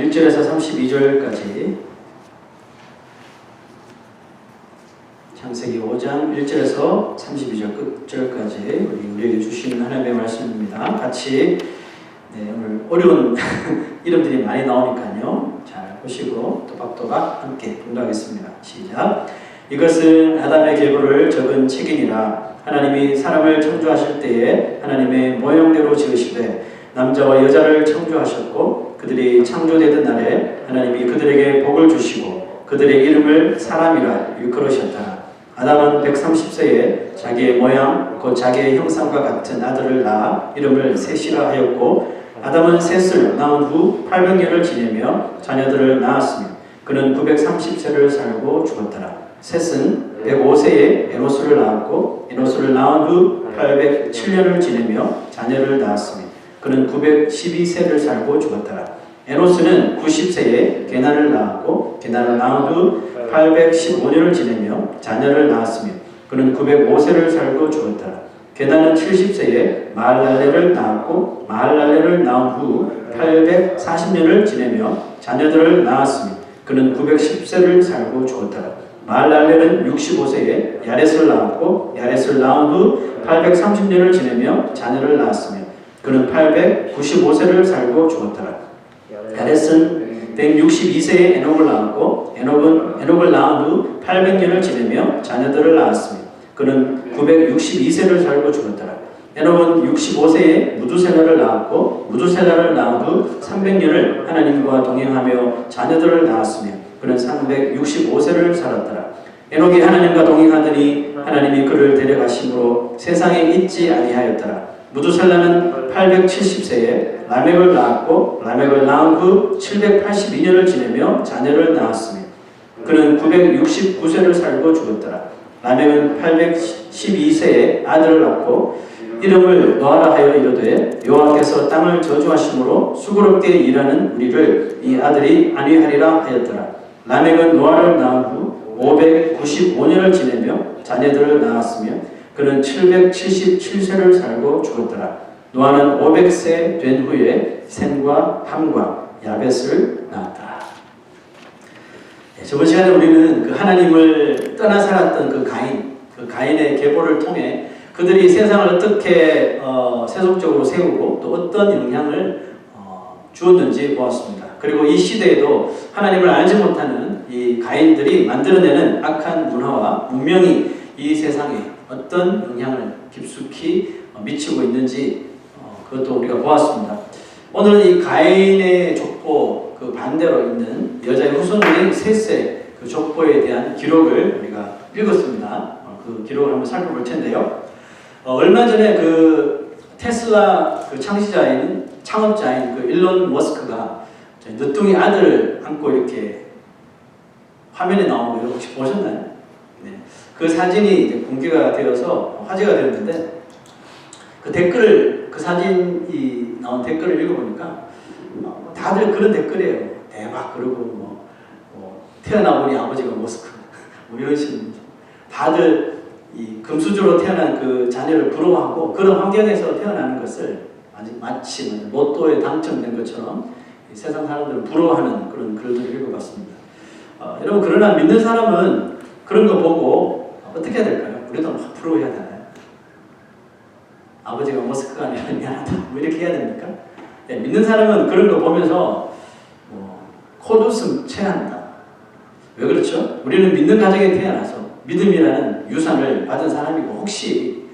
1절에서 32절까지 창세기 5장 1절에서 32절 끝절까지 우리에게 주신 하나님의 말씀입니다. 같이 오늘 어려운 이름들이 많이 나오니까요. 잘 보시고 또박또박 함께 공부하겠습니다. 시작. 이것은 아담의 계보를 적은 책이니라. 하나님이 사람을 창조하실 때에 하나님의 모형대로 지으시되 남자와 여자를 창조하셨고 그들이 창조되던 날에 하나님이 그들에게 복을 주시고 그들의 이름을 사람이라 일컬으셨더라. 아담은 130세에 자기의 모양 곧 자기의 형상과 같은 아들을 낳아 이름을 셋이라 하였고 아담은 셋을 낳은 후 800년을 지내며 자녀들을 낳았으며 그는 930세를 살고 죽었더라. 셋은 105세에 에노스를 낳았고 에노스를 낳은 후 807년을 지내며 자녀를 낳았으며 그는 912세를 살고 죽었더라. 에노스는 90세에 게나를 낳았고 게나를 낳은 후 815년을 지내며 자녀를 낳았으며 그는 905세를 살고 죽었더라. 게나는 70세에 마할랄레를 낳았고 마할랄레를 낳은 후 840년을 지내며 자녀들을 낳았으며 그는 910세를 살고 죽었더라. 마할랄레는 65세에 야렛을 낳았고 야렛을 낳은 후 830년을 지내며 자녀를 낳았으며 그는 895세를 살고 죽었더라. 야렛은 162세에 에녹을 낳았고 에녹을 낳은 후 800년을 지내며 자녀들을 낳았으며 그는 962세를 살고 죽었더라. 에녹은 65세에 무두셀라를 낳았고 무두셀라를 낳은 후 300년을 하나님과 동행하며 자녀들을 낳았으며 그는 365세를 살았더라. 에녹이 하나님과 동행하더니 하나님이 그를 데려가심으로 세상에 있지 아니하였더라. 무두셀라는 870세에 라멕을 낳았고 라멕을 낳은 후 782년을 지내며 자녀를 낳았으며 그는 969세를 살고 죽었더라. 라멕은 812세에 아들을 낳고 이름을 노아라 하여 이르되 여호와께서 땅을 저주하심으로 수고롭게 일하는 우리를 이 아들이 안위하리라 하였더라. 라멕은 노아를 낳은 후 595년을 지내며 자녀들을 낳았으며 그는 777세를 살고 죽었더라. 노아는 500세 된 후에 셈과 함과 야벳을 낳았더라. 저번 시간에 우리는 그 하나님을 떠나 살았던 그 가인의 계보를 통해 그들이 세상을 어떻게 세속적으로 세우고 또 어떤 영향을 주었는지 보았습니다. 그리고 이 시대에도 하나님을 알지 못하는 이 가인들이 만들어내는 악한 문화와 문명이 이 세상에 어떤 영향을 깊숙이 미치고 있는지 그것도 우리가 보았습니다. 오늘은 이 가인의 족보 그 반대로 있는 여자의 후손들인 셋의 그 족보에 대한 기록을 우리가 읽었습니다. 그 기록을 한번 살펴볼 텐데요. 얼마 전에 그 테슬라 그 창업자인 그 일론 머스크가 늦둥이 아들을 안고 이렇게 화면에 나오는 거 혹시 보셨나요? 네. 그 사진이 이제 공개가 되어서 화제가 되었는데 그 댓글을 그 사진이 나온 댓글을 읽어보니까 다들 그런 댓글이에요. 대박 그러고 뭐 태어나보니 아버지가 머스크 뭐 이런 식으로 다들 이 금수저로 태어난 그 자녀를 부러워하고 그런 환경에서 태어나는 것을 마치 로또에 당첨된 것처럼 세상 사람들을 부러워하는 그런 글들을 읽어봤습니다. 여러분 그러나 믿는 사람은 그런 거 보고 어떻게 해야 될까요? 우리도 막 부러워해야 되나요? 아버지가 머스크가 아니라 미안하다 뭐 이렇게 해야 됩니까? 네, 믿는 사람은 그런 거 보면서 콧웃음 채한다. 왜 그렇죠? 우리는 믿는 가정에 태어나서 믿음이라는 유산을 받은 사람이고 혹시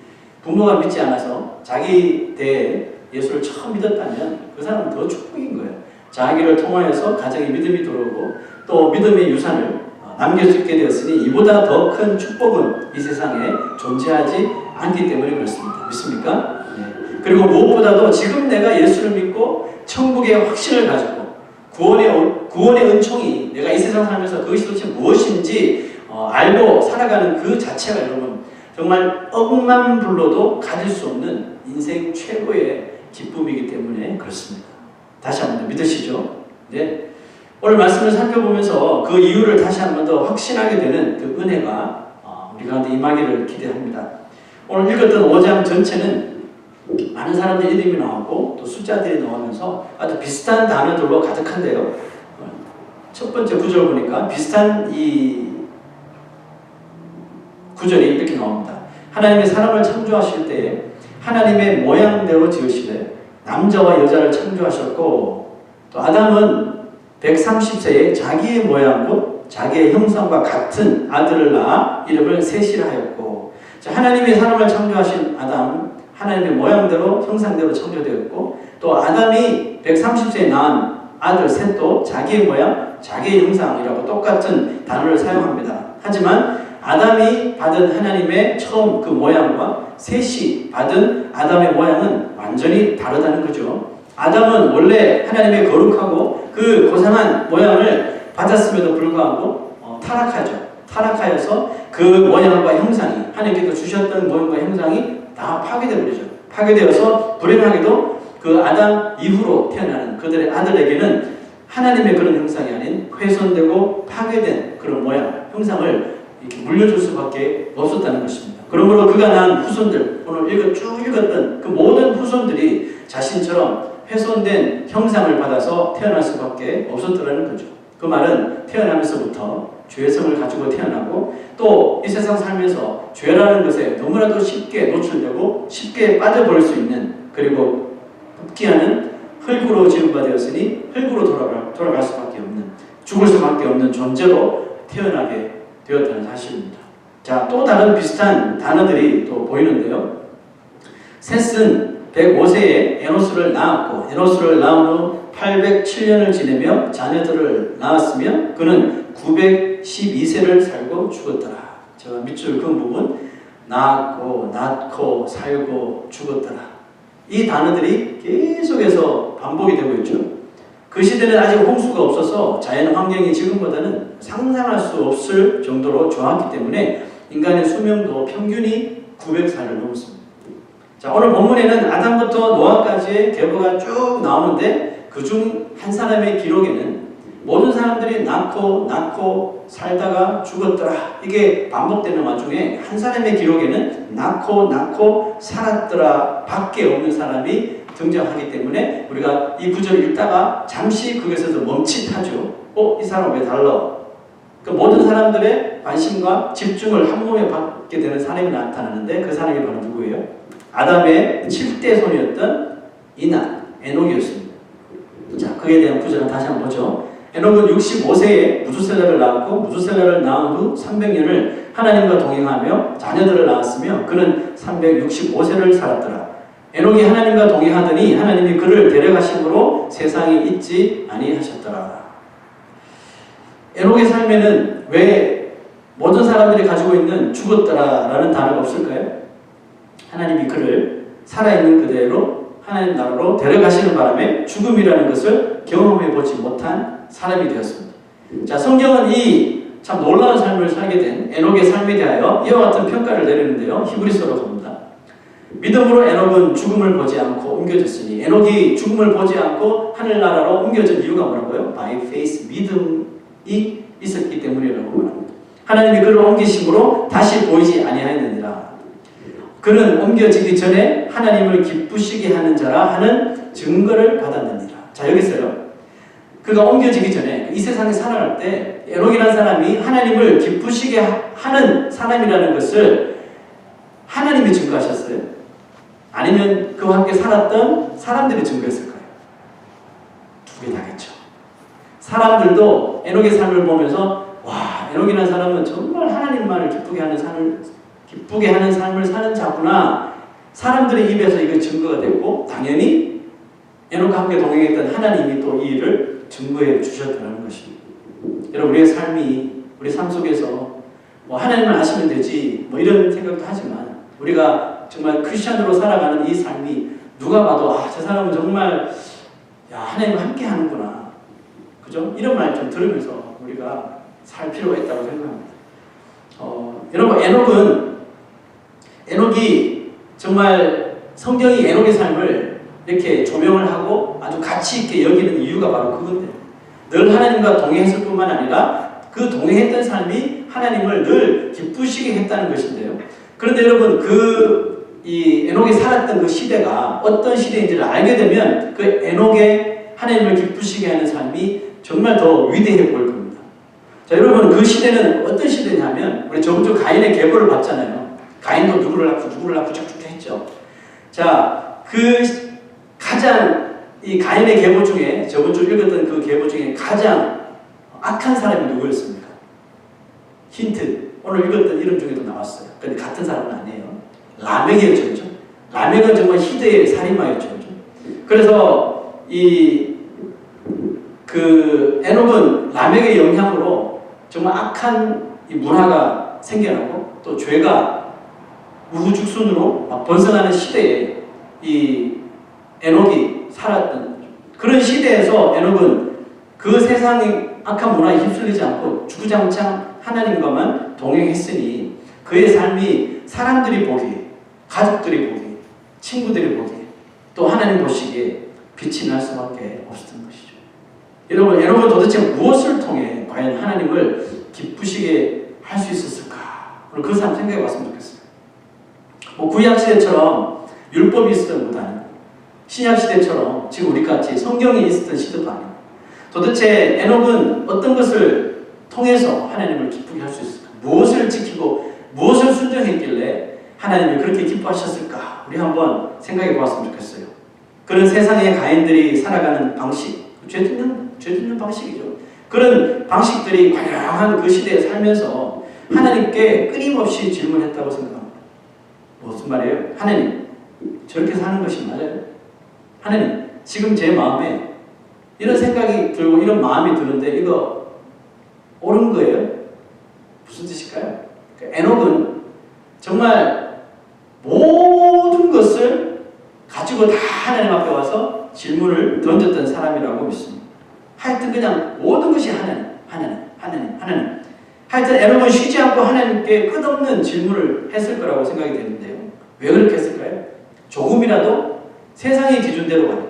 부모가 믿지 않아서 자기 때 예수를 처음 믿었다면 그 사람은 더 축복인 거예요. 자기를 통하여서 가정에 믿음이 들어오고 또 믿음의 유산을 남길 수 있게 되었으니 이보다 더 큰 축복은 이 세상에 존재하지 않기 때문에 그렇습니다. 믿습니까? 네. 그리고 무엇보다도 지금 내가 예수를 믿고 천국의 확신을 가지고 구원의 은총이 내가 이 세상 살면서 그것이 도대체 무엇인지 알고 살아가는 그 자체가 여러분 정말 억만 불러도 가질 수 없는 인생 최고의 기쁨이기 때문에 그렇습니다. 다시 한 번 더 믿으시죠? 네. 오늘 말씀을 살펴보면서 그 이유를 다시 한 번 더 확신하게 되는 그 은혜가 우리 가운데 임하기를 기대합니다. 오늘 읽었던 5장 전체는 많은 사람들의 이름이 나왔고 또 숫자들이 나오면서 아주 비슷한 단어들로 가득한데요. 첫 번째 구절 보니까 비슷한 이 구절이 이렇게 나옵니다. 하나님이 사람을 창조하실 때 하나님의 모양대로 지으시되 남자와 여자를 창조하셨고, 또 아담은 130세에 자기의 모양과 자기의 형상과 같은 아들을 낳아 이름을 셋이라 하였고, 자, 하나님이 사람을 창조하신 아담, 하나님의 모양대로 형상대로 창조되었고, 또 아담이 130세에 낳은 아들 셋도 자기의 모양, 자기의 형상이라고 똑같은 단어를 사용합니다. 하지만 아담이 받은 하나님의 처음 그 모양과 셋이 받은 아담의 모양은 완전히 다르다는 거죠. 아담은 원래 하나님의 거룩하고 그 고상한 모양을 받았음에도 불구하고 타락하여서 그 모양과 형상이, 하나님께서 주셨던 모양과 형상이 다 파괴되어 버리죠. 파괴되어서 불행하게도 그 아담 이후로 태어나는 그들의 아들에게는 하나님의 그런 형상이 아닌 훼손되고 파괴된 그런 모양, 형상을 이렇게 물려줄 수밖에 없었다는 것입니다. 그러므로 그가 낳은 후손들, 오늘 쭉 읽었던 그 모든 후손들이 자신처럼 훼손된 형상을 받아서 태어날 수밖에 없었더라는 거죠. 그 말은 태어나면서부터 죄성을 가지고 태어나고, 또 이 세상 살면서 죄라는 것에 너무나도 쉽게 노출되고 쉽게 빠져버릴 수 있는, 그리고 흡기하는 흙으로 지은 바 되었으니 흙으로 돌아갈 수밖에 없는, 죽을 수밖에 없는 존재로 태어나게 되었다는 사실입니다. 자, 또 다른 비슷한 단어들이 또 보이는데요. 셋은 105세에 에노스를 낳았고, 에노스를 낳은 후 807년을 지내며 자녀들을 낳았으며 그는 912세를 살고 죽었더라. 제가 밑줄 그은 부분, 낳고 살고 죽었더라. 이 단어들이 계속해서 반복이 되고 있죠. 그 시대는 아직 홍수가 없어서 자연 환경이 지금보다는 상상할 수 없을 정도로 좋았기 때문에 인간의 수명도 평균이 900살을 넘었습니다. 자, 오늘 본문에는 아담부터 노아까지의 계보가 쭉 나오는데 그중 한 사람의 기록에는 모든 사람들이 낳고 살다가 죽었더라, 이게 반복되는 와중에 한 사람의 기록에는 낳고 살았더라 밖에 없는 사람이 등장하기 때문에 우리가 이 구절을 읽다가 잠시 거기서도 멈칫하죠. 이 사람 왜 달라? 그 모든 사람들의 관심과 집중을 한 몸에 받게 되는 사람이 나타나는데 그 사람이 바로 누구예요? 아담의 7대 손이었던 에녹이었습니다. 자, 그에 대한 구절을 다시 한번 보죠. 에녹은 65세에 무두셀라를 낳았고, 무두셀라를 낳은 후 300년을 하나님과 동행하며 자녀들을 낳았으며 그는 365세를 살았더라. 에녹이 하나님과 동행하더니 하나님이 그를 데려가심으로 세상에 있지 아니하셨더라. 에녹의 삶에는 왜 모든 사람들이 가지고 있는 죽었더라라는 단어가 없을까요? 하나님이 그를 살아있는 그대로 하나님 나라로 데려가시는 바람에 죽음이라는 것을 경험해 보지 못한 사람이 되었습니다. 자, 성경은 이 참 놀라운 삶을 살게 된 에녹의 삶에 대하여 이와 같은 평가를 내리는데요. 히브리서로 갑니다. 믿음으로 에녹은 죽음을 보지 않고 옮겨졌으니, 에녹이 죽음을 보지 않고 하늘나라로 옮겨진 이유가 뭐라고요? By faith, 믿음이 있었기 때문이라고 말합니다. 하나님이 그를 옮기심으로 다시 보이지 아니하였느니라. 그는 옮겨지기 전에 하나님을 기쁘시게 하는 자라 하는 증거를 받았느니라. 자, 여기서요. 그가 옮겨지기 전에 이 세상에 살아갈 때 에녹이라는 사람이 하나님을 기쁘시게 하는 사람이라는 것을 하나님이 증거하셨어요? 아니면 그와 함께 살았던 사람들이 증거했을까요? 두 개 다겠죠. 사람들도 에녹의 삶을 보면서 와, 에녹이라는 사람은 정말 하나님만을 기쁘게 하는 삶을 사는 자구나. 사람들의 입에서 이거 증거가 됐고, 당연히 에녹과 함께 동행했던 하나님이 또 이 일을 증거해 주셨다는 것입니다. 여러분, 우리의 삶이, 우리 삶 속에서 뭐 하나님을 아시면 되지 뭐 이런 생각도 하지만, 우리가 정말 크리스천으로 살아가는 이 삶이 누가 봐도 저 사람은 정말 하나님과 함께 하는구나, 그죠? 이런 말 좀 들으면서 우리가 살 필요가 있다고 생각합니다. 여러분, 에녹이 정말 성경이 에녹의 삶을 이렇게 조명을 하고 아주 가치 있게 여기는 이유가 바로 그건데, 늘 하나님과 동행했을 뿐만 아니라 그 동행했던 삶이 하나님을 늘 기쁘시게 했다는 것인데요. 그런데 여러분, 이 에녹이 살았던 그 시대가 어떤 시대인지를 알게 되면 그 에녹의 하나님을 기쁘시게 하는 삶이 정말 더 위대해 보일 겁니다. 자, 여러분, 그 시대는 어떤 시대냐면, 우리 저번 주 가인의 계보를 봤잖아요. 가인도 누구를 낳고 쭉쭉 했죠. 자, 가장 이 가인의 계보 중에, 저번 주 읽었던 그 계보 중에 가장 악한 사람이 누구였습니까? 힌트. 오늘 읽었던 이름 중에도 나왔어요. 근데 같은 사람은 아니에요. 라멕이었죠. 그렇죠? 라멕은 정말 희대의 살인마였죠. 그렇죠? 그래서 에녹은 라멕의 영향으로 정말 악한 이 문화가 생겨나고 또 죄가 우후죽순으로 막 번성하는 시대에 이 에녹이 살았던 그런 시대에서 에녹은 그 세상의 악한 문화에 휩쓸리지 않고 주구장창 하나님과만 동행했으니 그의 삶이 사람들이 보기에, 가족들이 보기에, 친구들이 보기에, 또 하나님 보시기에 빛이 날 수밖에 없었던 것이죠. 여러분, 에녹은 도대체 무엇을 통해 과연 하나님을 기쁘시게 할 수 있었을까? 오늘 그 사람 생각해 봤으면 좋겠어요. 뭐 구약시대처럼 율법이 있었던 것도 아니고 신약시대처럼 지금 우리같이 성경이 있었던 시대도 아니고 도대체 에녹은 어떤 것을 통해서 하나님을 기쁘게 할 수 있을까? 무엇을 지키고 무엇을 순종했길래 하나님이 그렇게 기뻐하셨을까? 우리 한번 생각해 보았으면 좋겠어요. 그런 세상의 가인들이 살아가는 방식, 죄 짓는 방식이죠. 그런 방식들이 다양한 그 시대에 살면서 하나님께 끊임없이 질문했다고 생각합니다. 무슨 말이에요? 하나님, 저렇게 사는 것이 맞아요? 하나님, 지금 제 마음에 이런 생각이 들고 이런 마음이 드는데 이거 옳은 거예요? 무슨 뜻일까요? 에녹은 정말 모든 것을 가지고 다 하나님 앞에 와서 질문을 던졌던 사람이라고 믿습니다. 하여튼 그냥 모든 것이 하나님. 하여튼 에녹은 쉬지 않고 하나님께 끝없는 질문을 했을 거라고 생각이 되는데요. 왜 그렇게 했을까요? 조금이라도 세상의 기준대로 가는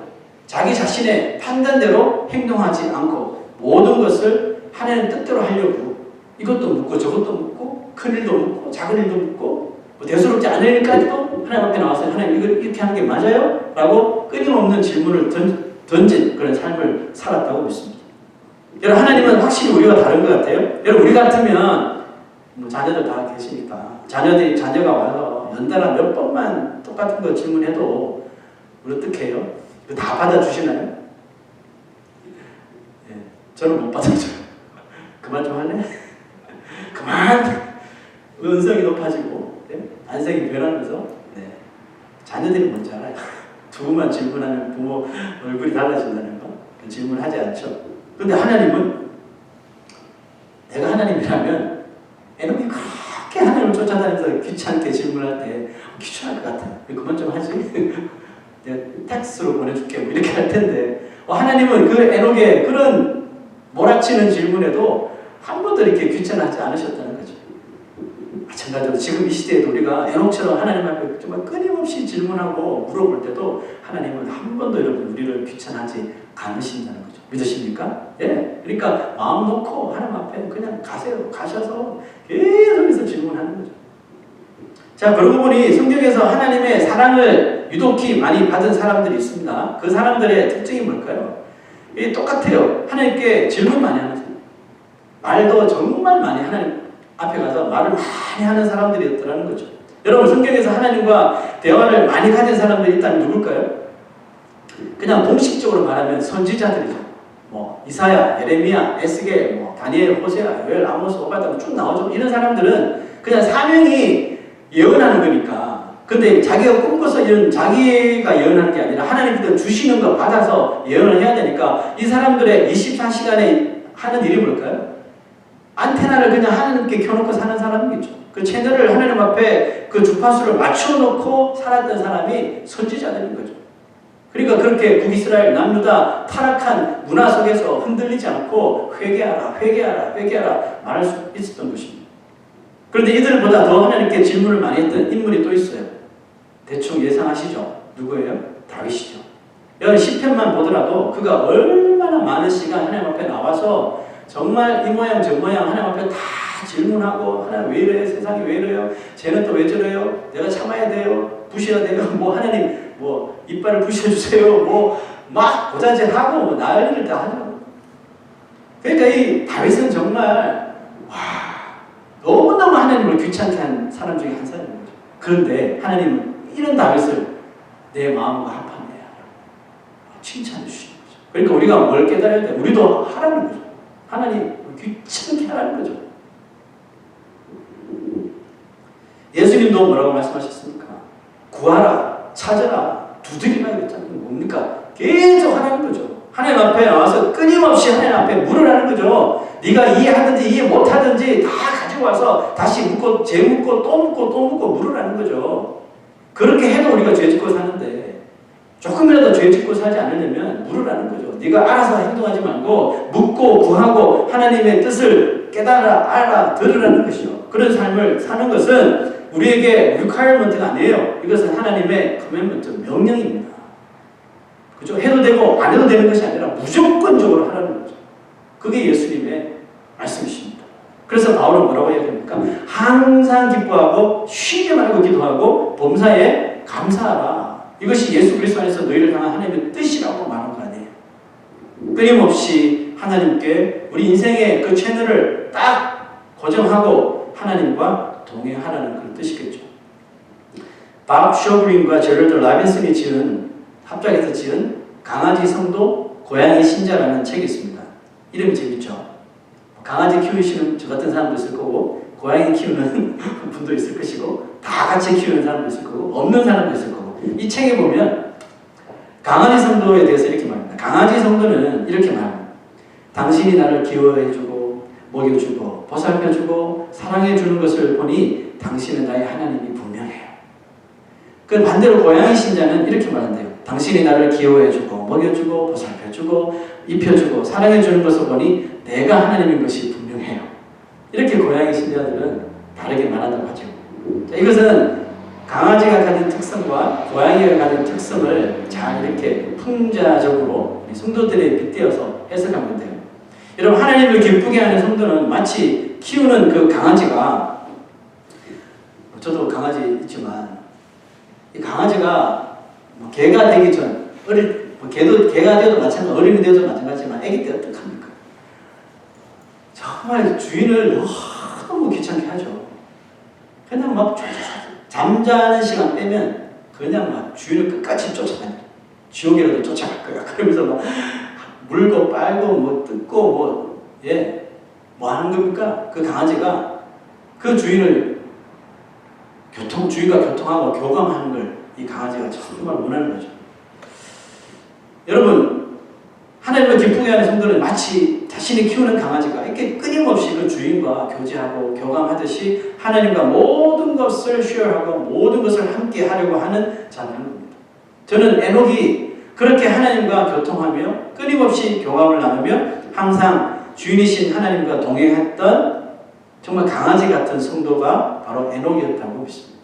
자기 자신의 판단대로 행동하지 않고 모든 것을 하나님 뜻대로 하려고 이것도 묻고 저것도 묻고 큰 일도 묻고 작은 일도 묻고 뭐 대수롭지 않은 일까지도 하나님 앞에 나와서 하나님 이걸 이렇게 하는 게 맞아요? 라고 끊임없는 질문을 던진 그런 삶을 살았다고 믿습니다. 여러분, 하나님은 확실히 우리와 다른 것 같아요. 여러분, 우리 같으면 뭐 자녀들 다 계시니까 자녀가 와서 연달아 몇 번만 똑같은 거 질문해도 우리 어떻게 해요? 이거 다 받아주시나요? 네, 저는 못 받아줘요. 그만 좀 할래? 그만! 은성이 높아지고 네? 안색이 변하면서 네. 자녀들이 뭔지 알아요. 두고만 질문하면 부모 얼굴이 달라진다는 거 그 질문하지 않죠. 그런데 하나님은 내가 하나님이라면 에녹이 그렇게 하나님을 쫓아다니면서 귀찮게 질문할 때 귀찮을 것 같아. 그만 좀 하지. 내가 텍스트로 보내줄게. 뭐 이렇게 할 텐데 하나님은 그 에녹의 그런 몰아치는 질문에도 한 번도 이렇게 귀찮아하지 않으셨다는 거죠. 마찬가지로 지금 이 시대에도 우리가 에녹처럼 하나님 앞에 정말 끊임없이 질문하고 물어볼 때도 하나님은 한 번도 여러분 우리를 귀찮아하지 않으신다는 거죠. 믿으십니까? 예. 그러니까 마음 놓고 하나님 앞에 그냥 가세요. 가셔서 계속해서 질문하는 거죠. 자, 그러고 보니 성경에서 하나님의 사랑을 유독히 많이 받은 사람들이 있습니다. 그 사람들의 특징이 뭘까요? 똑같아요. 하나님께 질문 많이 하는 사람. 말도 정말 많이 하나님 앞에 가서 말을 많이 하는 사람들이었더라는 거죠. 여러분, 성경에서 하나님과 대화를 많이 가진 사람들이 있다면 누굴까요? 그냥 공식적으로 말하면 선지자들이죠. 뭐 이사야, 예레미야, 에스겔, 뭐 다니엘, 호세아, 요엘, 아모스, 오바댜 쭉 나오죠. 이런 사람들은 그냥 사명이 예언하는 거니까. 근데 자기가 꿈꿔서 자기가 예언하는 게 아니라 하나님께서 주시는 거 받아서 예언을 해야 되니까 이 사람들의 24시간에 하는 일이 뭘까요? 안테나를 그냥 하나님께 켜놓고 사는 사람이겠죠. 그 채널을 하나님 앞에 그 주파수를 맞춰놓고 살았던 사람이 선지자들인 거죠. 그러니까 그렇게 북이스라엘, 남유다 타락한 문화 속에서 흔들리지 않고 회개하라 말할 수 있었던 것입니다. 그런데 이들보다 더 하나님께 질문을 많이 했던 인물이 또 있어요. 대충 예상하시죠? 누구예요? 다윗이죠. 여러분, 시편만 보더라도 그가 얼마나 많은 시간 하나님 앞에 나와서 정말 이 모양 저 모양 하나님 앞에 다 질문하고 하나님 왜 이래요? 세상이 왜 이래요? 쟤는 또 왜 저래요? 내가 참아야 돼요? 부셔야 돼요? 뭐 하나님 뭐 이빨을 부셔주세요? 뭐 막 고자질하고 뭐 난리를 다 하더라고요. 그러니까 이 다윗은 정말 너무너무 하나님을 귀찮게 한 사람 중에 한 사람인 거죠. 그런데 하나님은 이런 다윗을 내 마음과 합한 내 칭찬해 주시는 거죠. 그러니까 우리가 뭘 깨달아야 돼? 우리도 하라는 거죠. 하나님 귀찮게 하라는 거죠. 예수님도 뭐라고 말씀하셨습니까? 구하라, 찾아라, 두드리라 그랬잖아요. 뭡니까? 계속 하라는 거죠. 하나님 앞에 나와서 끊임없이 하나님 앞에 물으라는 거죠. 네가 이해하든지 이해 못하든지 다 가지고 와서 다시 묻고 재묻고 또 묻고 또 묻고 물으라는 거죠. 그렇게 해도 우리가 죄 짓고 사는데 조금이라도 죄 짓고 살지 않으려면 물으라는 거죠. 네가 알아서 행동하지 말고 묻고 구하고 하나님의 뜻을 깨달아 알아들으라는 것이죠. 그런 삶을 사는 것은 우리에게 requirement가 아니에요. 이것은 하나님의 commandment, 명령입니다. 그죠? 해도 되고 안 해도 되는 것이 아니라 무조건적으로 하라는 거죠. 그게 예수님의 말씀이십니다. 그래서 바울은 뭐라고 얘기합니까? 항상 기뻐하고 쉬지 말고 기도하고 범사에 감사하라. 이것이 예수 그리스도 안에서 너희를 향한 하나님의 뜻이라고 말한 거 아니에요. 끊임없이 하나님께 우리 인생의 그 채널을 딱 고정하고 하나님과 동행하라는 그런 뜻이겠죠. 밥 쇼그린과 제럴드 라빈슨이 지은 합작해서 지은 강아지 성도 고양이 신자라는 책이 있습니다. 이름이 재밌죠. 강아지 키우시는 저 같은 사람도 있을 거고 고양이 키우는 분도 있을 것이고 다 같이 키우는 사람도 있을 거고 없는 사람도 있을 거고 이 책에 보면 강아지 성도에 대해서 이렇게 말합니다. 강아지 성도는 이렇게 말합니다. 당신이 나를 기워해주고 먹여주고 보살펴주고 사랑해주는 것을 보니 당신은 나의 하나님이 분명해요. 그 반대로 고양이 신자는 이렇게 말한대요. 당신이 나를 기워해주고 먹여주고 보살펴주고 입혀주고 사랑해주는 것을 보니 내가 하나님인 것이 분명해요. 이렇게 고양이 신자들은 다르게 말한다고 하죠. 자, 이것은 강아지가 가진 특성과 고양이가 가진 특성을 잘 이렇게 풍자적으로 우리 성도들에 빗대어서 해석한 건데요. 여러분 하나님을 기쁘게 하는 성도는 마치 키우는 그 강아지가 저도 강아지 있지만 이 강아지가 뭐 개가 되기 전 개가 되어도 마찬가지 어린이 되어도 마찬가지지만 아기 때 어떡합니까? 정말 주인을 너무 귀찮게 하죠. 그냥 막 잠자는 시간 빼면 그냥 막 주인을 끝까지 쫓아다녀요. 지옥이라도 쫓아갈 거야. 그러면서 막 물고 빨고 뭐 뜯고 뭐 하는 겁니까? 그 강아지가 그 주인을 주인과 교통하고 교감하는 걸 이 강아지가 정말 원하는 거죠. 여러분 하나님을 기쁘게 하는 성도는 마치 자신이 키우는 강아지가 이렇게 끊임없이 그 주인과 교제하고 교감하듯이 하나님과 모든 것을 쉐어하고 모든 것을 함께 하려고 하는 자라는 겁니다. 저는 에녹이 그렇게 하나님과 교통하며 끊임없이 교감을 나누며 항상 주인이신 하나님과 동행했던 정말 강아지 같은 성도가 바로 에녹이었다고 믿습니다.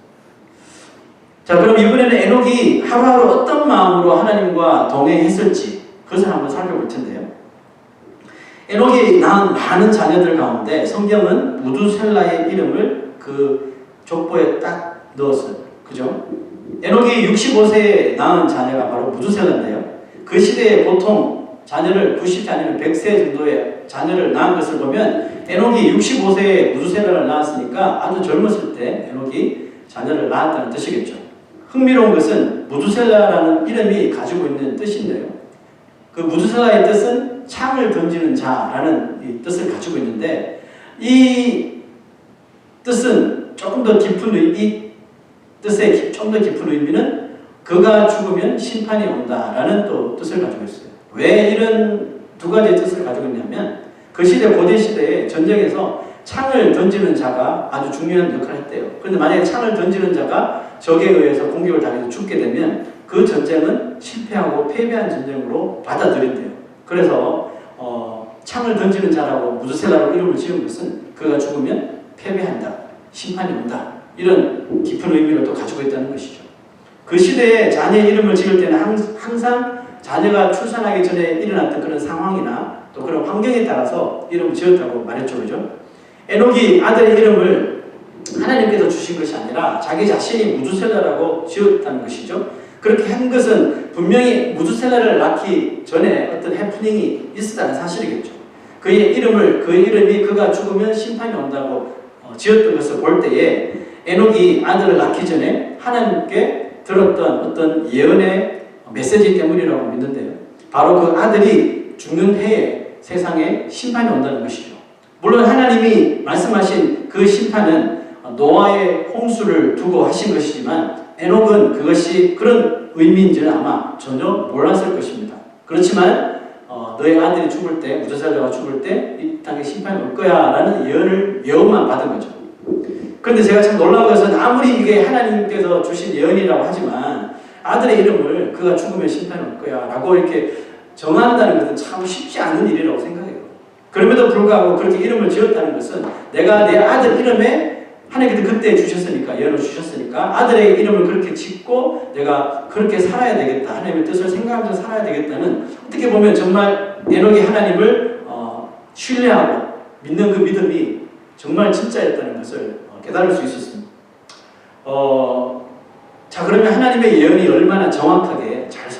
자, 그럼 이번에는 에녹이 하루하루 어떤 마음으로 하나님과 동행했을지 그것을 한번 살펴볼 텐데요. 에녹이 낳은 많은 자녀들 가운데 성경은 무두셀라의 이름을 그 족보에 딱 넣었어요. 그죠? 에녹이 65세에 낳은 자녀가 바로 무두셀라인데요. 그 시대에 보통 자녀를 90세 아니면 100세 정도의 자녀를 낳은 것을 보면 에녹이 65세에 무두셀라를 낳았으니까 아주 젊었을 때 에녹이 자녀를 낳았다는 뜻이겠죠. 흥미로운 것은 무두셀라라는 이름이 가지고 있는 뜻인데요. 그 무두셀라의 뜻은 창을 던지는 자라는 이 뜻을 가지고 있는데 이 뜻은 조금 더 깊은 이 뜻의 좀 더 깊은 의미는 그가 죽으면 심판이 온다라는 또 뜻을 가지고 있어요. 왜 이런 두 가지의 뜻을 가지고 있냐면 그 시대 고대 시대에 전쟁에서 창을 던지는 자가 아주 중요한 역할을 했대요. 그런데 만약에 창을 던지는 자가 적에 의해서 공격을 당해서 죽게 되면 그 전쟁은 실패하고 패배한 전쟁으로 받아들인대요. 그래서 창을 던지는 자라고 무두셀라로 이름을 지은 것은 그가 죽으면 패배한다, 심판이 온다 이런 깊은 의미를 또 가지고 있다는 것이죠. 그 시대에 자녀의 이름을 지을 때는 항상 자녀가 출산하기 전에 일어났던 그런 상황이나 또 그런 환경에 따라서 이름을 지었다고 말했죠. 그죠? 에녹이 아들의 이름을 하나님께서 주신 것이 아니라 자기 자신이 무두셀라라고 지었다는 것이죠. 그렇게 한 것은 분명히 무두셀라를 낳기 전에 어떤 해프닝이 있었다는 사실이겠죠. 그의 이름이 그가 죽으면 심판이 온다고 지었던 것을 볼 때에 에녹이 아들을 낳기 전에 하나님께 들었던 어떤 예언의 메시지 때문이라고 믿는데요. 바로 그 아들이 죽는 해에 세상에 심판이 온다는 것이죠. 물론 하나님이 말씀하신 그 심판은 노아의 홍수를 두고 하신 것이지만 에녹은 그것이 그런 의미인지는 아마 전혀 몰랐을 것입니다. 그렇지만 너의 아들이 죽을 때, 무저살자가 죽을 때 이 땅에 심판이 올 거야 라는 예언만 받은 거죠. 그런데 제가 참 놀라운 것은 아무리 이게 하나님께서 주신 예언이라고 하지만 아들의 이름을 그가 죽으면 심판이 올 거야 라고 이렇게 정한다는 것은 참 쉽지 않은 일이라고 생각해요. 그럼에도 불구하고 그렇게 이름을 지었다는 것은 내가 내 아들 이름에 하나님께서 그때 주셨으니까, 예언을 주셨으니까 아들의 이름을 그렇게 짓고 내가 그렇게 살아야 되겠다, 하나님의 뜻을 생각하면서 살아야 되겠다는, 어떻게 보면 정말 에녹이 하나님을 신뢰하고 믿는 그 믿음이 정말 진짜였다는 것을 깨달을 수 있었습니다. 자, 그러면 하나님의 예언이 얼마나 정확하게 잘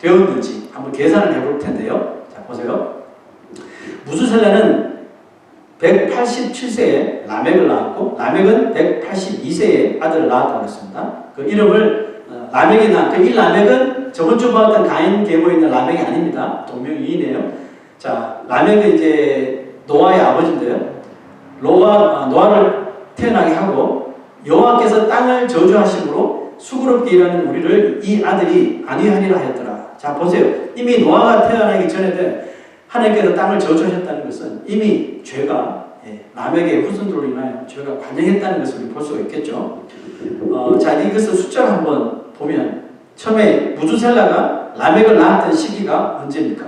되었는지 한번 계산을 해볼 텐데요. 자, 보세요. 무두셀라는 187세에 라멕을 낳았고, 라멕은 182세에 아들을 낳았다고 했습니다. 그 이름을 라멕이 그 이 라멕은 저번 주 봤던 가인 계보에 있는 라멕이 아닙니다. 동명이인이에요. 자, 라멕은 이제 노아의 아버지인데요. 노아를 태어나게 하고 여호와께서 땅을 저주하심으로 수고롭게 일하는 우리를 이 아들이 안위하리라 하였더라. 자, 보세요. 이미 노아가 태어나기 전에 하나님께서 땅을 저주하셨다는 것은 이미 죄가 라멕의 후손들로 인하여 죄가 관영했다는 것을 볼 수가 있겠죠. 자, 이것을 숫자를 한번 보면 처음에 무두셀라가 라멕을 낳았던 시기가 언제입니까?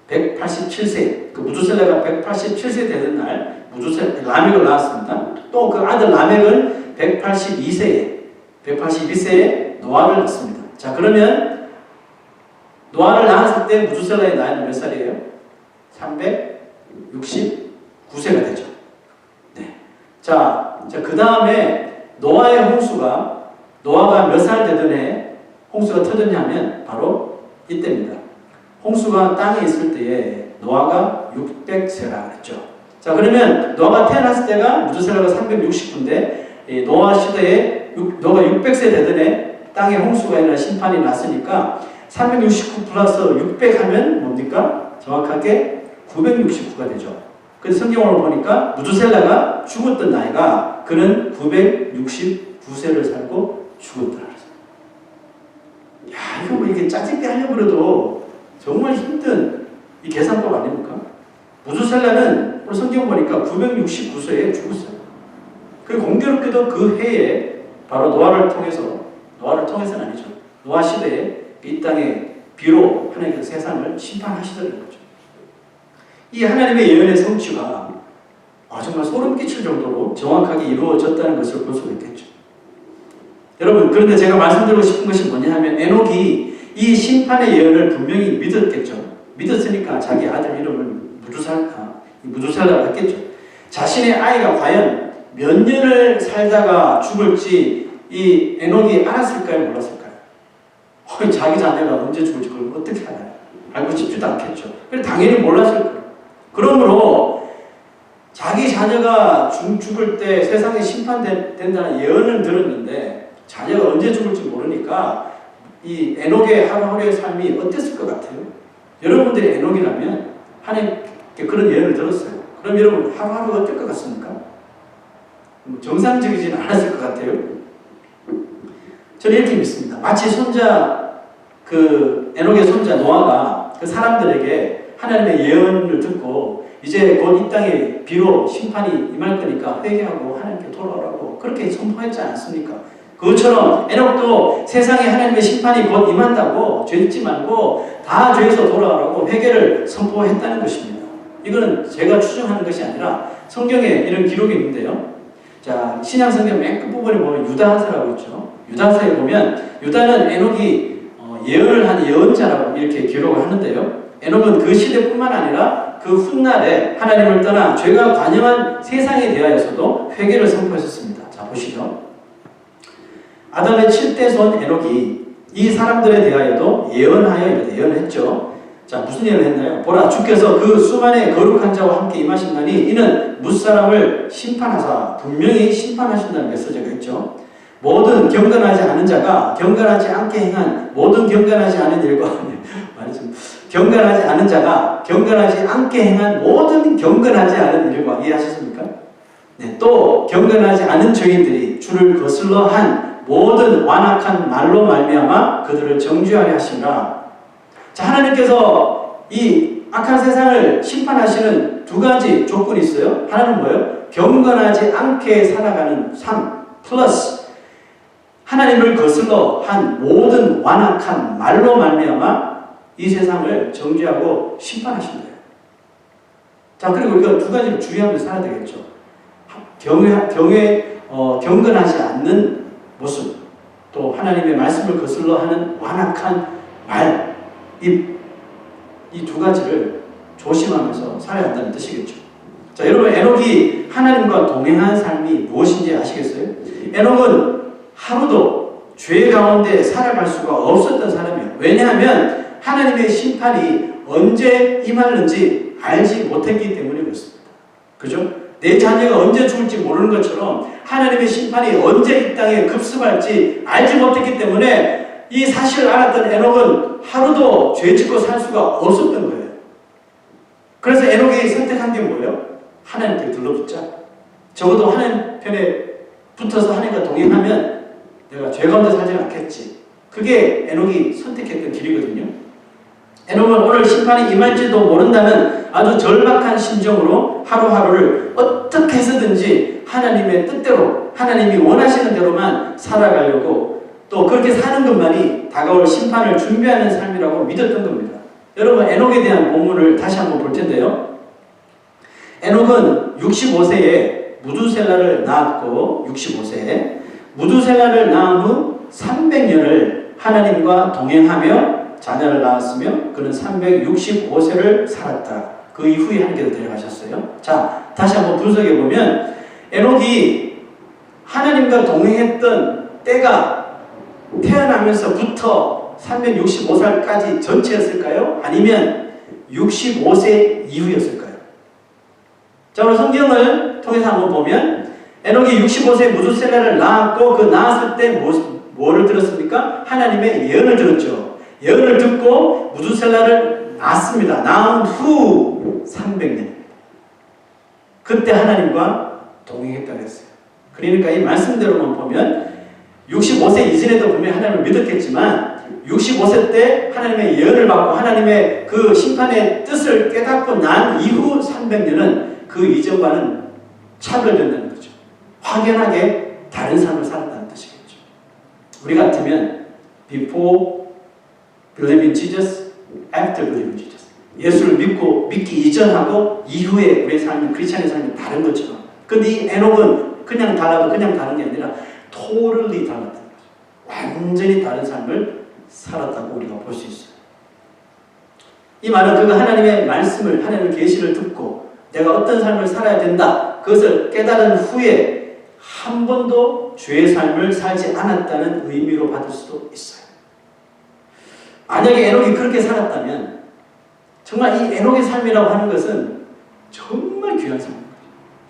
187세. 그 무두셀라가 187세 되는 날 라멕을 낳았습니다. 또 그 아들 라멕은 182세에 노아를 낳습니다. 자, 그러면 노아를 낳았을 때 무두셀라의 나이는 몇 살이에요? 369세가 되죠. 네. 자, 그 다음에 노아의 홍수가, 노아가 몇 살 되던 해 홍수가 터졌냐면 바로 이때입니다. 홍수가 땅에 있을 때에 노아가 600세라 그랬죠. 자, 그러면 노아가 태어났을 때가 무두셀라가 369인데 노아 시대에 노아가 600세 되던 해 땅에 홍수가 일어나 심판이 났으니까 369 플러스 600 하면 뭡니까? 정확하게 969가 되죠. 그래서 성경으로 보니까 무두셀라가 죽었던 나이가 그는 969세를 살고 죽었더라. 야, 이거 뭐 이게 짜증게 하려고 그래도 정말 힘든 이 계산법 아닙니까? 무두셀라는 오늘 성경 보니까 969세에 죽었어요. 그 공교롭게도 그 해에 바로 노아를 통해서는 아니죠. 노아 시대에 이 땅에 비로 하나님께서 세상을 심판하시더라는 거죠. 이 하나님의 예언의 성취가 정말 소름 끼칠 정도로 정확하게 이루어졌다는 것을 볼 수가 있겠죠. 여러분, 그런데 제가 말씀드리고 싶은 것이 뭐냐 하면 에녹이 이 심판의 예언을 분명히 믿었겠죠. 믿었으니까 자기 아들 이름을 무두살라라고 했겠죠. 자신의 아이가 과연 몇 년을 살다가 죽을지 이 에녹이 알았을까요? 몰랐을까요? 자기 자녀가 언제 죽을지 그걸 어떻게 알아요? 알고 싶지도 않겠죠. 그래서 당연히 몰랐을 거예요. 그러므로 자기 자녀가 죽을 때 세상에 심판된다는 예언을 들었는데 자녀가 언제 죽을지 모르니까 이 에녹의 하루하루의 삶이 어땠을 것 같아요? 여러분들이 에녹이라면 하나님께 그런 예언을 들었어요. 그럼 여러분 하루하루가 어떨 것 같습니까? 정상적이지는 않았을 것 같아요. 저는 이렇게 믿습니다. 마치 에녹의 손자 노아가 그 사람들에게 하나님의 예언을 듣고 이제 곧 이 땅에 비로 심판이 임할 거니까 회개하고 하나님께 돌아오라고 그렇게 선포했지 않습니까? 그것처럼 에녹도 세상에 하나님의 심판이 곧 임한다고 죄 짓지 말고 다 죄에서 돌아오라고 회개를 선포했다는 것입니다. 이거는 제가 추정하는 것이 아니라 성경에 이런 기록이 있는데요. 자, 신약성경 맨 끝부분에 보면 유다서라고 있죠. 유다서에 보면 유다는 에녹이 예언을 한 예언자라고 이렇게 기록을 하는데요. 에녹은 그 시대뿐만 아니라 그 훗날에 하나님을 떠나 죄가 관영한 세상에 대하여서도 회개를 선포했었습니다. 자, 보시죠. 아담의 7대 손 에녹이 이 사람들에 대하여도 예언하여 이렇게 예언을 했죠. 자, 자, 무슨 일을 했나요? 보라, 주께서 그 수만의 거룩한 자와 함께 임하신다니 이는 무사람을 심판하사, 분명히 심판하신다는 메시지가 있죠. 모든 경건하지 않은 자가 경건하지 않게 행한 모든 경건하지 않은 일과 경건하지 않은 자가 경건하지 않게 행한 모든 경건하지 않은 일과 이해하셨습니까? 네, 또 경건하지 않은 죄인들이 주를 거슬러 한 모든 완악한 말로 말미암아 그들을 정죄하려 하시라. 자, 하나님께서 이 악한 세상을 심판하시는 두 가지 조건이 있어요. 하나는 뭐예요? 경건하지 않게 살아가는 삶 플러스 하나님을 거슬러 한 모든 완악한 말로 말미암아 이 세상을 정죄하고 심판하신대요. 자, 그리고 이거 두 가지를 주의하면서 살아야 되겠죠. 경건하지 않는 모습, 또 하나님의 말씀을 거슬러 하는 완악한 말, 이 두 가지를 조심하면서 살아야 한다는 뜻이겠죠. 자, 여러분, 에녹이 하나님과 동행한 삶이 무엇인지 아시겠어요? 에녹은 하루도 죄 가운데 살아갈 수가 없었던 사람이에요. 왜냐하면 하나님의 심판이 언제 임하는지 알지 못했기 때문에 그렇습니다. 그죠? 내 자녀가 언제 죽을지 모르는 것처럼 하나님의 심판이 언제 이 땅에 급습할지 알지 못했기 때문에 이 사실을 알았던 에녹은 하루도 죄 짓고 살 수가 없었던 거예요. 그래서 에녹이 선택한 게 뭐예요? 하나님께 들러붙자. 적어도 하나님 편에 붙어서 하나님과 동행하면 내가 죄 가운데 살지 않겠지. 그게 에녹이 선택했던 길이거든요. 에녹은 오늘 심판이 임할지도 모른다는 아주 절박한 심정으로 하루하루를 어떻게 해서든지 하나님의 뜻대로 하나님이 원하시는 대로만 살아가려고 또 그렇게 사는 것만이 다가올 심판을 준비하는 삶이라고 믿었던 겁니다. 여러분, 에녹에 대한 본문을 다시 한번 볼 텐데요. 에녹은 65세에 무두셀라를 낳았고 65세에 무두셀라를 낳은 후 300년을 하나님과 동행하며 자녀를 낳았으며 그는 365세를 살았다. 그 이후에 하나님께서 데려가셨어요. 자, 다시 한번 분석해 보면 에녹이 하나님과 동행했던 때가 태어나면서부터 365살까지 전체였을까요? 아니면 65세 이후였을까요? 자, 오늘 성경을 통해서 한번 보면 에녹이 65세 무두셀라를 낳았고 그 낳았을 때 뭐를 들었습니까? 하나님의 예언을 들었죠. 예언을 듣고 무두셀라를 낳았습니다. 낳은 후 300년. 그때 하나님과 동행했다고 했어요. 그러니까 이 말씀대로만 보면 65세 이전에도 분명히 하나님을 믿었겠지만 65세 때 하나님의 예언을 받고 하나님의 그 심판의 뜻을 깨닫고 난 이후 300년은 그 이전과는 차별된다는 거죠. 확연하게 다른 삶을 살았다는 뜻이겠죠. 우리 같으면 before believe in Jesus, after believe in Jesus. 예수를 믿기 이전하고 이후에 우리의 삶은 크리스찬의 삶이 다른 것처럼. 근데 이 에녹은 그냥 달라도 그냥 다른 게 아니라 totally 달랐다는 거죠. 완전히 다른 삶을 살았다고 우리가 볼 수 있어요. 이 말은 그가 하나님의 말씀을, 하나님의 계시를 듣고 내가 어떤 삶을 살아야 된다. 그것을 깨달은 후에 한 번도 죄의 삶을 살지 않았다는 의미로 받을 수도 있어요. 만약에 에녹이 그렇게 살았다면 정말 이 에녹의 삶이라고 하는 것은 정말 귀한 삶입니다.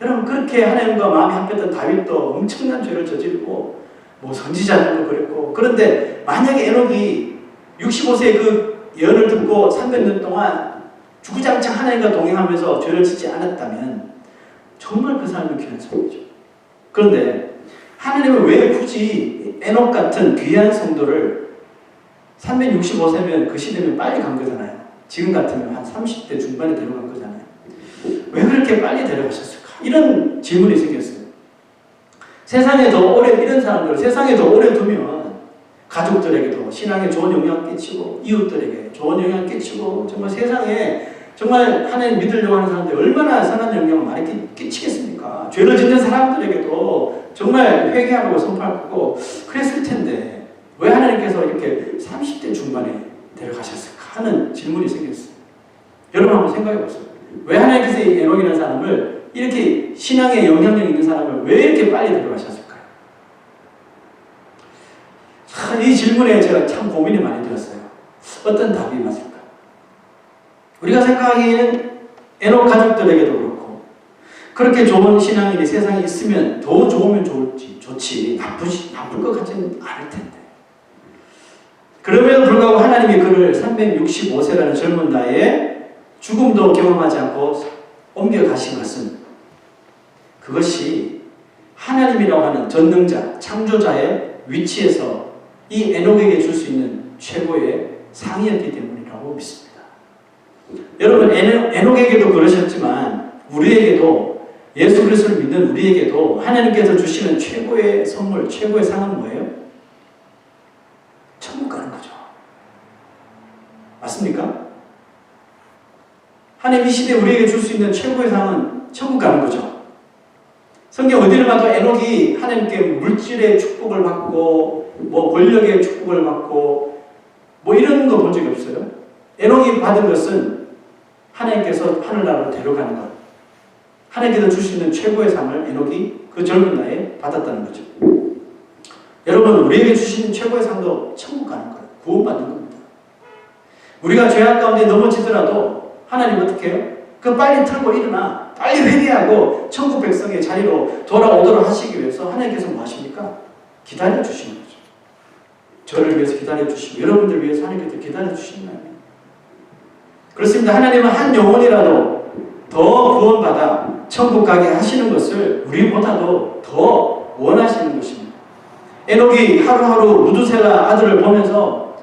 여러분, 그렇게 하나님과 마음이 합했던 다윗도 엄청난 죄를 저지르고 뭐 선지자들도 그랬고, 그런데 만약에 에녹이 65세에 그 예언을 듣고 300년 동안 주구장창 하나님과 동행하면서 죄를 짓지 않았다면 정말 그 사람은 귀한 성도죠. 그런데 하나님은 왜 굳이 에녹 같은 귀한 성도를 365세면 그 시대면 빨리 간 거잖아요. 지금 같으면 한 30대 중반에 데려간 거잖아요. 왜 그렇게 빨리 데려가셨을까? 이런 질문이 생겼어요. 세상에 더 오래, 이런 사람들 세상에 더 오래 두면 가족들에게도 신앙에 좋은 영향을 끼치고 이웃들에게 좋은 영향을 끼치고 정말 세상에 정말 하나님 믿으려고 하는 사람들이 얼마나 선한 영향을 많이 끼치겠습니까? 죄를 짓는 사람들에게도 정말 회개하고 선포하고 그랬을 텐데 왜 하나님께서 이렇게 30대 중반에 데려가셨을까 하는 질문이 생겼어요. 여러분 한번 생각해 보세요. 왜 하나님께서 이 에녹이라는 사람을 이렇게 신앙에 영향력 있는 사람을 왜 이렇게 빨리 데려가셨을까요? 이 질문에 제가 참 고민이 많이 들었어요. 어떤 답이 맞을까? 우리가 생각하기에는 에녹 가족들에게도 그렇고 그렇게 좋은 신앙인이 세상에 있으면 더 좋으면 좋지 나쁠 것 같지는 않을 텐데 그럼에도 불구하고 하나님이 그를 365세라는 젊은 나이에 죽음도 경험하지 않고 옮겨가신 것은 그것이 하나님이라고 하는 전능자, 창조자의 위치에서 이 에녹에게 줄 수 있는 최고의 상이었기 때문이라고 믿습니다. 여러분 에녹에게도 그러셨지만 우리에게도 예수 그리스도를 믿는 우리에게도 하나님께서 주시는 최고의 선물, 최고의 상은 뭐예요? 천국 가는 거죠. 맞습니까? 하나님 이 시대에 우리에게 줄 수 있는 최고의 상은 천국 가는 거죠. 성경 어디를 봐도 에녹이 하나님께 물질의 축복을 받고 뭐 권력의 축복을 받고 뭐 이런 거 본 적이 없어요. 에녹이 받은 것은 하나님께서 하늘나라로 데려가는 것. 하나님께서 줄 수 있는 최고의 상을 에녹이 그 젊은 나이에 받았다는 거죠. 여러분 우리에게 주시는 최고의 상도 천국 가는 거예요. 구원받는 겁니다. 우리가 죄악 가운데 넘어지더라도 하나님 어떻게 해요? 그 빨리 틀고 일어나 빨리 회개하고 천국 백성의 자리로 돌아오도록 하시기 위해서 하나님께서 뭐 하십니까? 기다려 주시는 거죠. 저를 위해서 기다려 주시고 여러분들 위해서 하나님께서 기다려 주시는 거예요. 그렇습니다. 하나님은 한 영혼이라도 더 구원받아 천국 가게 하시는 것을 우리보다도 더 원하시는 것입니다. 에녹이 하루하루 무두셀라 아들을 보면서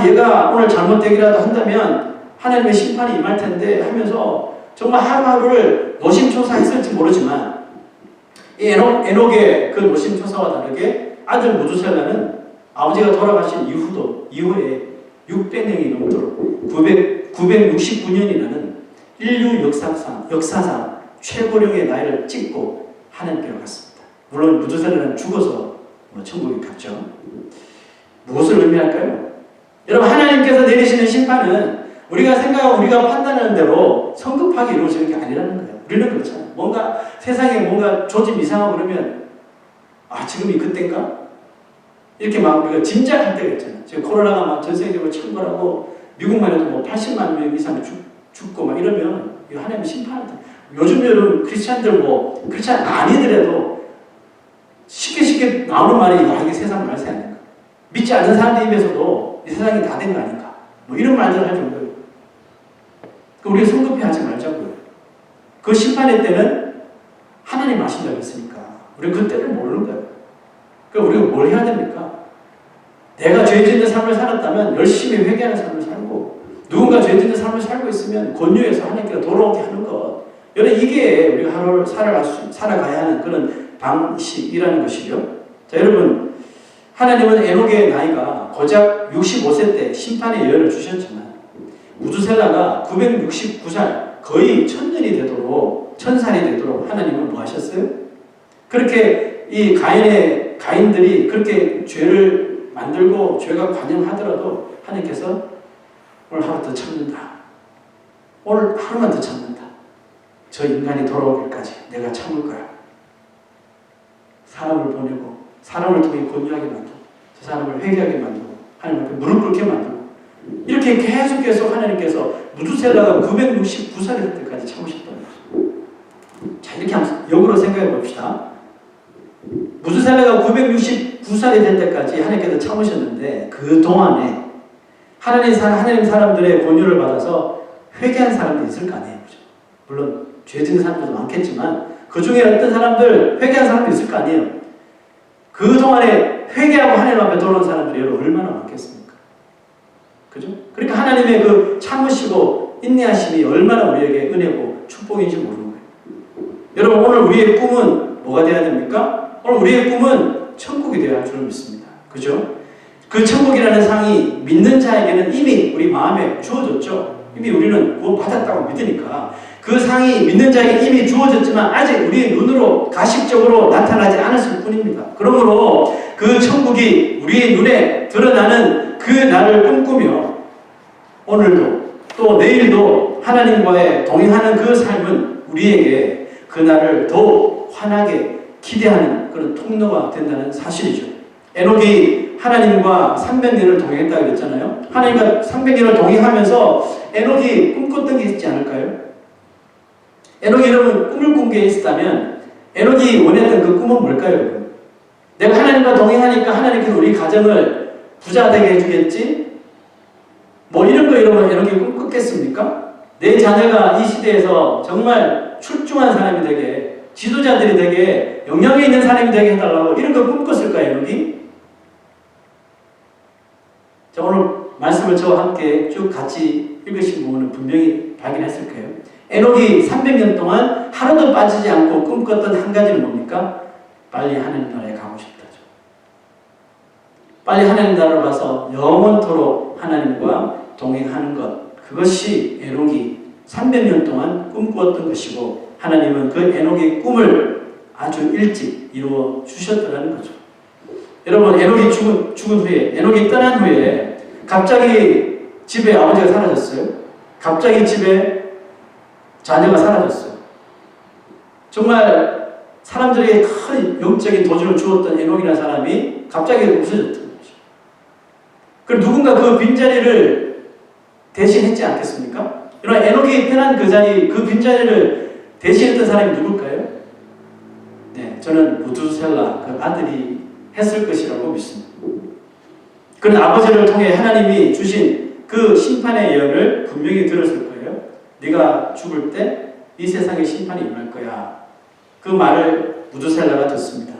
얘가 오늘 잘못되기라도 한다면 하나님의 심판이 임할 텐데 하면서 정말 하루하루를 노심초사했을지 모르지만 이 에녹의 그 노심초사와 다르게 아들 무두셀라는 아버지가 돌아가신 이후에 600년이 넘도록 969년이라는 인류 역사상 최고령의 나이를 찍고 하나님께로 갔습니다. 물론 무두셀라는 죽어서 천국에 갔죠. 무엇을 의미할까요? 여러분 하나님께서 내리시는 심판은 우리가 생각하고 우리가 판단하는 대로 성급하게 이루어지는 게 아니라는 거예요. 우리는 그렇잖아요. 뭔가 세상에 뭔가 조짐 이상하고 그러면 지금이 그때인가? 이렇게 막 우리가 짐작할 때가 있잖아요. 지금 코로나가 막 전 세계적으로 창궐하고 미국만 해도 뭐 80만 명 이상 죽고 막 이러면 이거 하나님의 심판이다. 요즘 여러분 크리스찬들 뭐 크리스찬 아니더라도 쉽게 나오는 말이 이게 세상 말세 아닌가? 믿지 않는 사람들 입에서도 이 세상이 다 된 거 아닌가? 뭐 이런 말들을 할 정도예요. 우리가 성급히 하지 말자고요. 그 심판의 때는 하나님 아신다고 했으니까 우리가 그 때를 모르는 거예요. 그러니까 우리가 뭘 해야 됩니까? 내가 죄 짓는 삶을 살았다면 열심히 회개하는 삶을 살고 누군가 죄 짓는 삶을 살고 있으면 권유해서 하나님께로 돌아오게 하는 것. 여러분 이게 우리가 하루를 살아가야 하는 그런 방식이라는 것이죠. 자, 여러분 하나님은 에녹의 나이가 고작 65세 때 심판의 예언을 주셨지만 무두셀라가 969살 거의 1000살이 되도록 하나님은 뭐 하셨어요? 그렇게 이 가인들이 그렇게 죄를 만들고 죄가 관영하더라도 하나님께서 오늘 하루 더 참는다. 오늘 하루만 더 참는다. 저 인간이 돌아오기까지 내가 참을 거야. 사람을 보내고 사람을 통해 권유하게 만들고 저 사람을 회개하게 만들고 하나님 앞에 무릎 꿇게 만들고 이렇게 계속 하나님께서 무두셀라가 969살이 될 때까지 참으셨다는 거죠. 자, 이렇게 한번 역으로 생각해 봅시다. 무두셀라가 969살이 될 때까지 하나님께서 참으셨는데 그 동안에 하나님 사람들의 권유를 받아서 회개한 사람도 있을 거 아니에요. 그렇죠? 물론 죄 짓는 사람들도 많겠지만 그 중에 어떤 사람들 회개한 사람도 있을 거 아니에요. 그 동안에 회개하고 하나님 앞에 돌아온 사람들이 얼마나 많겠습니까? 그죠? 그러니까 하나님의 그 참으시고 인내하심이 얼마나 우리에게 은혜고 축복인지 모르는 거예요. 여러분 오늘 우리의 꿈은 뭐가 돼야 됩니까? 오늘 우리의 꿈은 천국이 되어야 할 줄 믿습니다. 그죠? 그 천국이라는 상이 믿는 자에게는 이미 우리 마음에 주어졌죠. 이미 우리는 구원 받았다고 믿으니까 그 상이 믿는 자에게 이미 주어졌지만 아직 우리의 눈으로 가식적으로 나타나지 않았을 뿐입니다. 그러므로 그 천국이 우리의 눈에 드러나는 그 날을 꿈꾸며 오늘도 또 내일도 하나님과의 동행하는 그 삶은 우리에게 그 날을 더욱 환하게 기대하는 그런 통로가 된다는 사실이죠. 에녹이 하나님과 300년을 동행했다고 그랬잖아요. 하나님과 300년을 동행하면서 에녹이 꿈꿨던 게 있지 않을까요? 에녹이 여러분 꿈을 꾼 게 있었다면 에녹이 원했던 그 꿈은 뭘까요? 내가 하나님과 동행하니까 하나님께서 우리 가정을 부자 되게 해주겠지? 뭐 이런 거 여러분 에녹이 꿈꿨겠습니까? 내 자녀가 이 시대에서 정말 출중한 사람이 되게, 지도자들이 되게, 영향이 있는 사람이 되게 해달라고 이런 거 꿈꿨을까요, 에녹이? 자, 오늘 말씀을 저와 함께 쭉 같이 읽으신 부분은 분명히 발견했을 거예요. 에녹이 300년 동안 하루도 빠지지 않고 꿈꿨던 한 가지는 뭡니까? 빨리 하나님 나라에 가고 싶다죠. 빨리 하나님 나라로 가서 영원토록 하나님과 동행하는 것, 그것이 에녹이 300년 동안 꿈꾸었던 것이고 하나님은 그 에녹의 꿈을 아주 일찍 이루어 주셨더라는 거죠. 여러분, 에녹이 죽은 후에, 에녹이 떠난 후에 갑자기 집에 아버지가 사라졌어요. 갑자기 집에 자녀가 사라졌어요. 정말 사람들에게 큰 영적인 도전을 주었던 에녹이라는 사람이 갑자기 없어졌던 거죠. 그럼 누군가 그 빈자리를 대신했지 않겠습니까? 여러분, 에녹이 떠난 그 자리, 그 빈자리를 대신했던 사람이 누굴까요? 네, 저는 무두셀라 그 아들이 했을 것이라고 믿습니다. 그런 아버지를 통해 하나님이 주신 그 심판의 예언을 분명히 들었을 거예요. 네가 죽을 때 이 세상에 심판이 임할 거야. 그 말을 무두셀라가 듣습니다.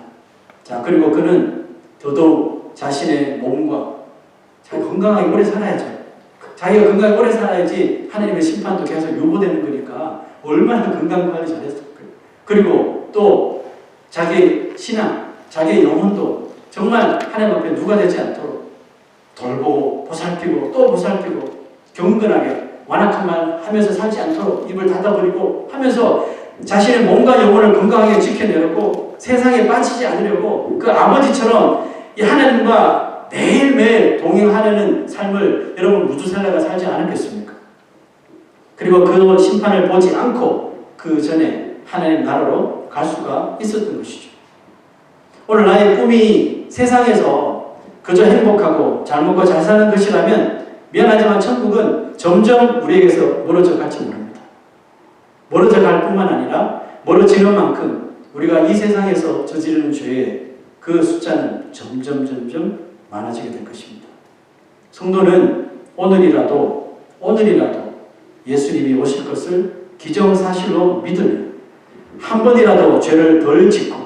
자, 그리고 그는 더더욱 자신의 몸과 자기 건강하게 오래 살아야죠. 자기가 건강하게 오래 살아야지 하나님의 심판도 계속 요구되는 거니까 얼마나 건강 관리 잘했을까요? 그리고 또 자기 신앙, 자기의 영혼도 정말 하나님 앞에 누가 되지 않도록 돌보고 보살피고 또 보살피고 경건하게 완악한 말 하면서 살지 않도록 입을 닫아버리고 하면서 자신의 몸과 영혼을 건강하게 지켜내려고 세상에 빠지지 않으려고 그 아버지처럼 이 하나님과 매일매일 동행하려는 삶을 여러분 무두셀라가 살지 않았겠습니까? 그리고 그 심판을 보지 않고 그 전에 하나님 나라로 갈 수가 있었던 것이죠. 오늘 나의 꿈이 세상에서 그저 행복하고 잘 먹고 잘 사는 것이라면 미안하지만 천국은 점점 우리에게서 멀어져 갈지 모릅니다. 멀어져 갈 뿐만 아니라 멀어지는 만큼 우리가 이 세상에서 저지르는 죄의 그 숫자는 점점 많아지게 될 것입니다. 성도는 오늘이라도 예수님이 오실 것을 기정사실로 믿으면 한 번이라도 죄를 덜 짓고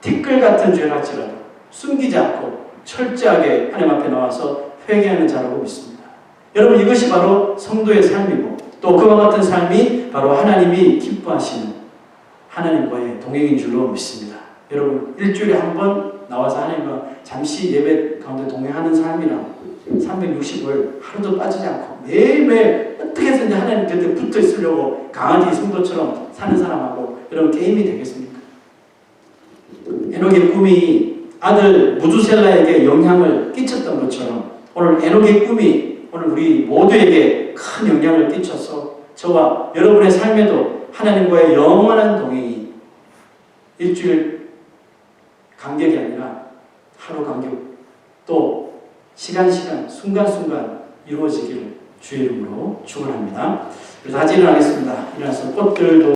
티끌 같은 죄랄지라도 숨기지 않고 철저하게 하나님 앞에 나와서 회개하는 자라고 믿습니다. 여러분, 이것이 바로 성도의 삶이고 또 그와 같은 삶이 바로 하나님이 기뻐하시는 하나님과의 동행인 줄로 믿습니다. 여러분, 일주일에 한 번 나와서 하나님과 잠시 예배 가운데 동행하는 삶이랑 360을 하루도 빠지지 않고 매일매일 어떻게 해서든지 하나님 곁에 붙어 있으려고 강아지 성도처럼 사는 사람하고 여러분 게임이 되겠습니까? 에녹의 꿈이 아들 무두셀라에게 영향을 끼쳤던 것처럼 오늘 에녹의 꿈이 오늘 우리 모두에게 큰 영향을 끼쳐서 저와 여러분의 삶에도 하나님과의 영원한 동행이 일주일 간격이 아니라 하루 간격 또 시간 순간순간 이루어지기를 주의 이름으로 축원합니다. 그래서 다시 일어나겠습니다. 일어나서 꽃들도